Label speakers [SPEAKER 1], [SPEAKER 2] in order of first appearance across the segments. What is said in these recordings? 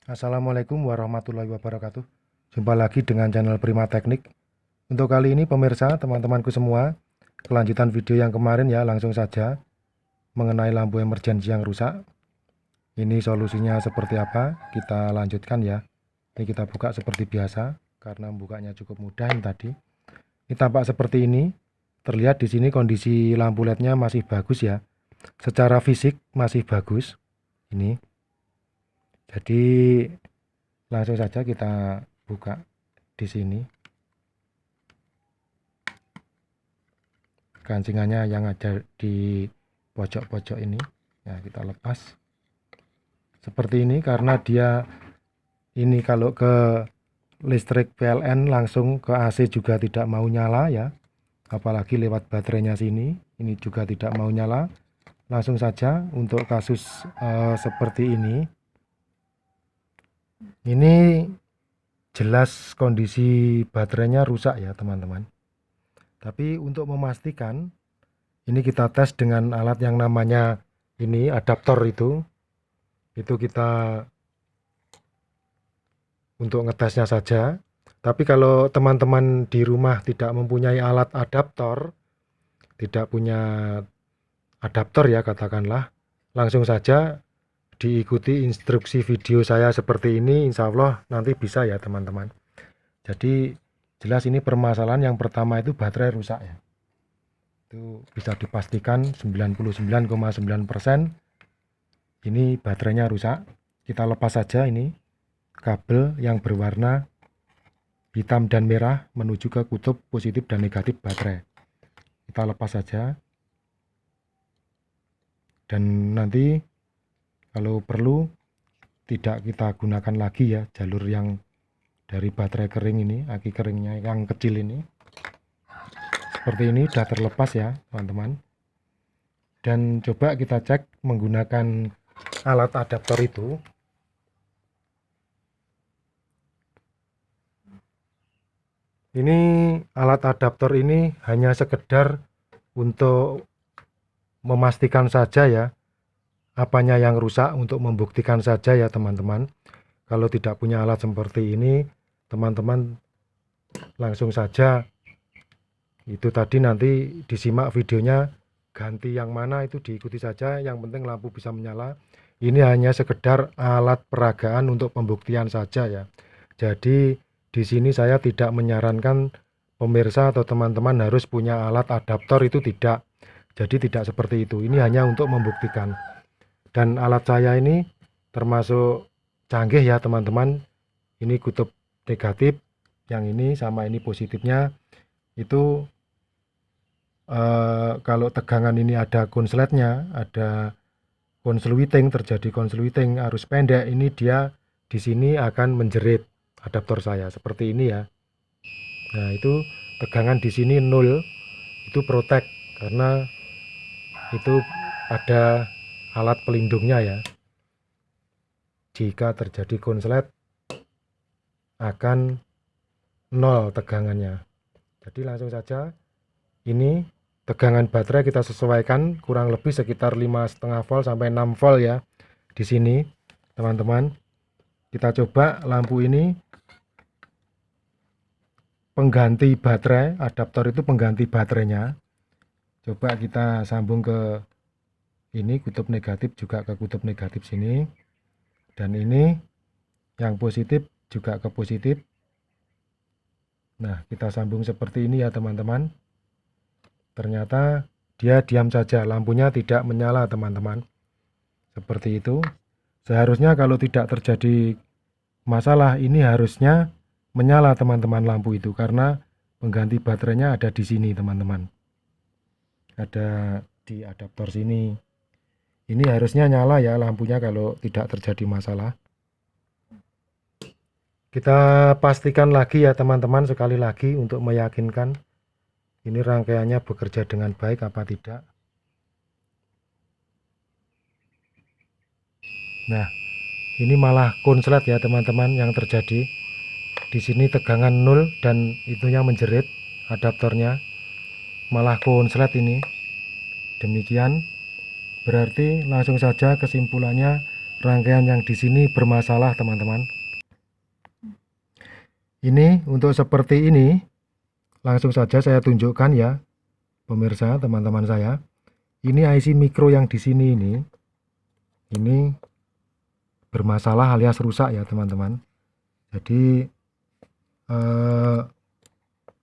[SPEAKER 1] Assalamualaikum warahmatullahi wabarakatuh. Jumpa lagi dengan channel Prima Teknik. Untuk kali ini pemirsa, teman-temanku semua, kelanjutan video yang kemarin ya, langsung saja mengenai lampu emergensi yang rusak. Ini solusinya seperti apa? Kita lanjutkan ya. Ini kita buka seperti biasa karena bukanya cukup mudah ini tadi. Ini tampak seperti ini. Terlihat di sini kondisi lampu LED-nya masih bagus ya. Secara fisik masih bagus. Ini. Jadi langsung saja kita buka di sini. Gancingannya yang ada di pojok-pojok ini. Ya, kita lepas. Seperti ini karena dia ini kalau ke listrik PLN langsung ke AC juga tidak mau nyala ya. Apalagi lewat baterainya sini, ini juga tidak mau nyala. Langsung saja untuk kasus seperti ini. Ini jelas kondisi baterainya rusak ya teman-teman. Tapi untuk memastikan, ini kita tes dengan alat yang namanya ini adaptor itu kita untuk ngetesnya saja. Tapi kalau teman-teman di rumah tidak mempunyai alat adaptor, tidak punya adaptor ya katakanlah, langsung saja diikuti instruksi video saya seperti ini, insya Allah nanti bisa ya teman-teman. Jadi jelas ini permasalahan yang pertama itu baterai rusak ya. Itu bisa dipastikan 99,9% ini baterainya rusak. Kita lepas saja ini kabel yang berwarna hitam dan merah menuju ke kutub positif dan negatif baterai. Kita lepas saja. Dan nanti kalau perlu tidak kita gunakan lagi ya jalur yang dari baterai kering ini, aki keringnya yang kecil ini. Seperti ini sudah terlepas ya teman-teman. Dan coba kita cek menggunakan alat adaptor itu. Ini alat adaptor ini hanya sekedar untuk memastikan saja ya apanya yang rusak, untuk membuktikan saja ya teman-teman. Kalau tidak punya alat seperti ini, teman-teman langsung saja itu tadi nanti disimak videonya, ganti yang mana itu diikuti saja, yang penting lampu bisa menyala. Ini hanya sekedar alat peragaan untuk pembuktian saja ya. Jadi di sini saya tidak menyarankan pemirsa atau teman-teman harus punya alat adaptor, itu tidak. Jadi tidak seperti itu. Ini hanya untuk membuktikan. Dan alat saya ini termasuk canggih ya teman-teman. Ini kutub negatif, yang ini sama ini positifnya. Itu kalau tegangan ini ada konsletnya, ada konsluiting, terjadi konsluiting arus pendek, ini dia di sini akan menjerit adaptor saya seperti ini ya. Nah itu tegangan di sini 0, itu protect karena itu ada alat pelindungnya ya. Jika terjadi konslet akan 0 tegangannya. Jadi langsung saja ini tegangan baterai kita sesuaikan kurang lebih sekitar 5,5 volt sampai 6 volt ya. Di sini teman-teman, kita coba lampu ini pengganti baterai, adaptor itu pengganti baterainya. Coba kita sambung ke ini kutub negatif juga ke kutub negatif sini, dan ini yang positif juga ke positif. Nah kita sambung seperti ini ya teman-teman. Ternyata dia diam saja, lampunya tidak menyala teman-teman. Seperti itu. Seharusnya kalau tidak terjadi masalah ini harusnya menyala teman-teman lampu itu, karena pengganti baterainya ada di sini teman-teman. Ada di adaptor sini. Ini harusnya nyala ya lampunya kalau tidak terjadi masalah. Kita pastikan lagi ya teman-teman sekali lagi untuk meyakinkan ini rangkaiannya bekerja dengan baik apa tidak. Nah, ini malah konslet ya teman-teman yang terjadi. Di sini tegangan 0 dan itunya menjerit adaptornya. Malah konslet ini. Demikian berarti langsung saja kesimpulannya rangkaian yang di sini bermasalah, teman-teman. Ini untuk seperti ini, langsung saja saya tunjukkan ya, pemirsa, teman-teman saya. Ini IC micro yang di sini ini bermasalah alias rusak ya, teman-teman. Jadi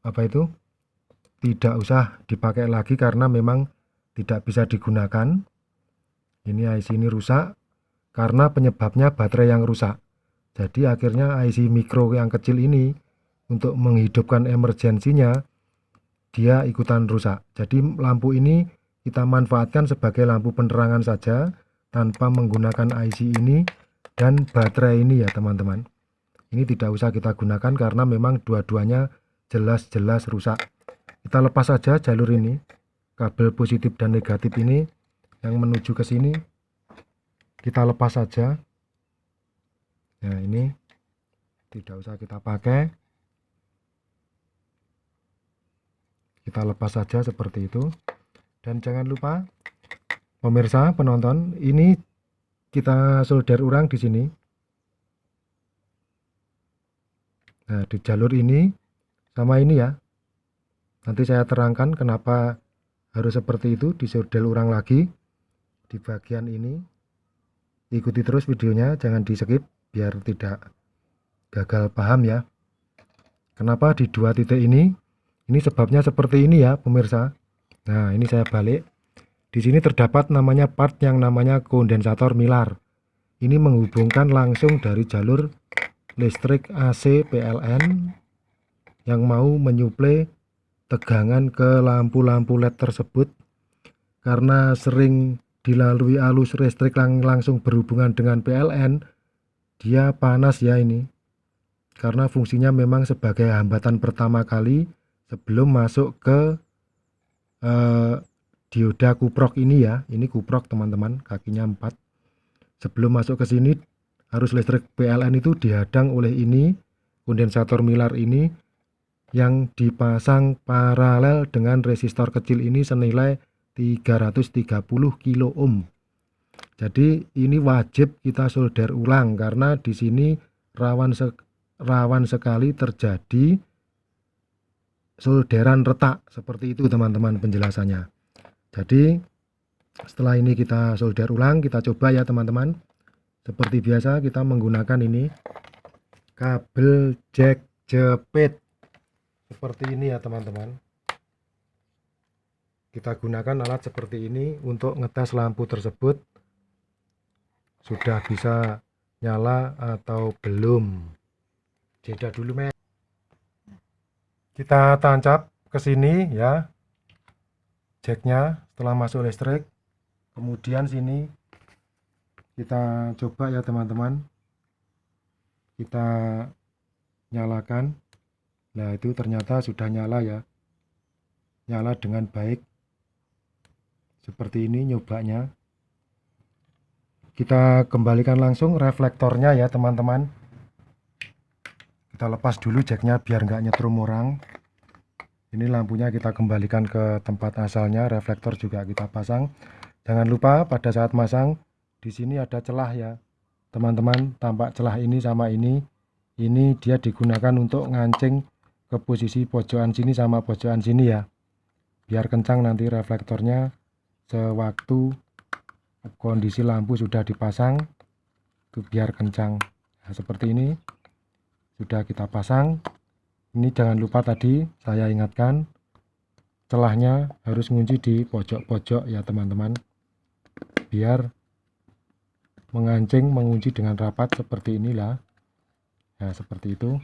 [SPEAKER 1] apa itu? Tidak usah dipakai lagi karena memang tidak bisa digunakan. Ini IC ini rusak karena penyebabnya baterai yang rusak. Jadi akhirnya IC micro yang kecil ini untuk menghidupkan emergensinya dia ikutan rusak. Jadi lampu ini kita manfaatkan sebagai lampu penerangan saja tanpa menggunakan IC ini dan baterai ini ya, teman-teman. Ini tidak usah kita gunakan karena memang dua-duanya jelas-jelas rusak. Kita lepas saja jalur ini, kabel positif dan negatif ini yang menuju ke sini kita lepas saja. Nah, ini tidak usah kita pakai, kita lepas saja seperti itu. Dan jangan lupa pemirsa penonton, ini kita solder ulang di sini. Nah, di jalur ini sama ini ya, nanti saya terangkan kenapa harus seperti itu, disolder ulang lagi di bagian ini. Ikuti terus videonya, jangan di skip biar tidak gagal paham ya. Kenapa di dua titik ini sebabnya seperti ini ya, pemirsa. Nah, ini saya balik. Di sini terdapat namanya part yang namanya kondensator milar. Ini menghubungkan langsung dari jalur listrik AC PLN yang mau menyuplai tegangan ke lampu-lampu LED tersebut. Karena sering dilalui arus listrik langsung berhubungan dengan PLN, dia panas ya ini. Karena fungsinya memang sebagai hambatan pertama kali sebelum masuk ke dioda kuprok ini ya. Ini kuprok, teman-teman, kakinya 4. Sebelum masuk ke sini, arus listrik PLN itu dihadang oleh ini, kondensator milar ini yang dipasang paralel dengan resistor kecil ini senilai 330 kilo ohm. Jadi ini wajib kita solder ulang karena di sini rawan sekali terjadi solderan retak. Seperti itu, teman-teman, penjelasannya. Jadi setelah ini kita solder ulang, kita coba ya, teman-teman. Seperti biasa kita menggunakan ini kabel jack jepit seperti ini ya, teman-teman. Kita gunakan alat seperti ini untuk ngetes lampu tersebut sudah bisa nyala atau belum. Jeda dulu, men. Kita tancap ke sini ya, jacknya setelah masuk listrik. Kemudian sini kita coba ya, teman-teman. Kita nyalakan. Nah, itu ternyata sudah nyala ya, nyala dengan baik. Seperti ini nyobanya. Kita kembalikan langsung reflektornya ya, teman-teman. Kita lepas dulu jacknya biar nggak nyetrum orang. Ini lampunya kita kembalikan ke tempat asalnya, reflektor juga kita pasang. Jangan lupa pada saat masang di sini ada celah ya, teman-teman. Tampak celah ini sama ini dia digunakan untuk ngancing ke posisi pojokan sini sama pojokan sini ya, biar kencang nanti reflektornya sewaktu kondisi lampu sudah dipasang, itu biar kencang. Nah, seperti ini sudah kita pasang. Ini jangan lupa tadi saya ingatkan, celahnya harus ngunci di pojok-pojok ya, teman-teman, biar mengunci dengan rapat seperti inilah. Nah, seperti itu.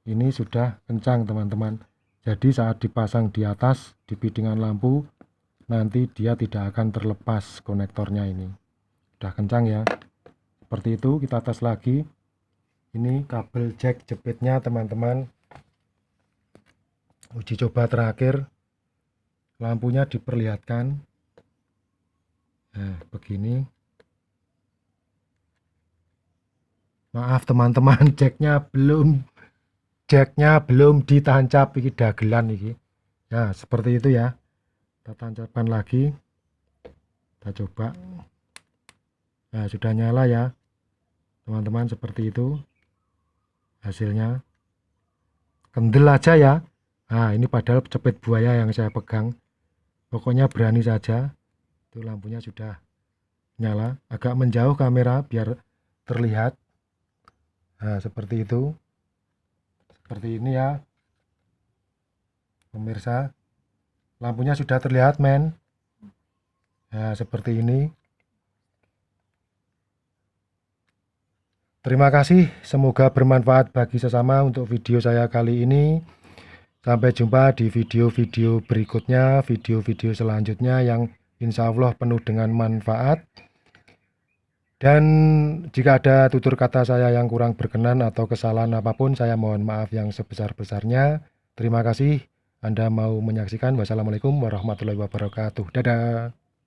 [SPEAKER 1] Ini sudah kencang, teman-teman. Jadi saat dipasang di atas di piringan lampu, nanti dia tidak akan terlepas konektornya. Ini sudah kencang ya. Seperti itu. Kita tes lagi. Ini kabel jack jepitnya, teman-teman. Uji coba terakhir, lampunya diperlihatkan. Nah, begini. Maaf, teman-teman, jacknya belum ditancap, ini dagelan ini. Ya, seperti itu ya. Kita tancapkan lagi. Kita coba. Nah, sudah nyala ya teman-teman, seperti itu hasilnya. Kendel aja ya. Nah, ini padahal cepet buaya yang saya pegang. Pokoknya berani saja. Itu lampunya sudah nyala. Agak menjauh kamera biar terlihat. Nah, seperti itu. Seperti ini ya pemirsa. Lampunya sudah terlihat, men. Nah, seperti ini. Terima kasih, semoga bermanfaat bagi sesama untuk video saya kali ini. Sampai jumpa di video-video berikutnya, video-video selanjutnya yang insya Allah penuh dengan manfaat. Dan jika ada tutur kata saya yang kurang berkenan atau kesalahan apapun, saya mohon maaf yang sebesar-besarnya. Terima kasih Anda mau menyaksikan. Wassalamualaikum warahmatullahi wabarakatuh. Dadah.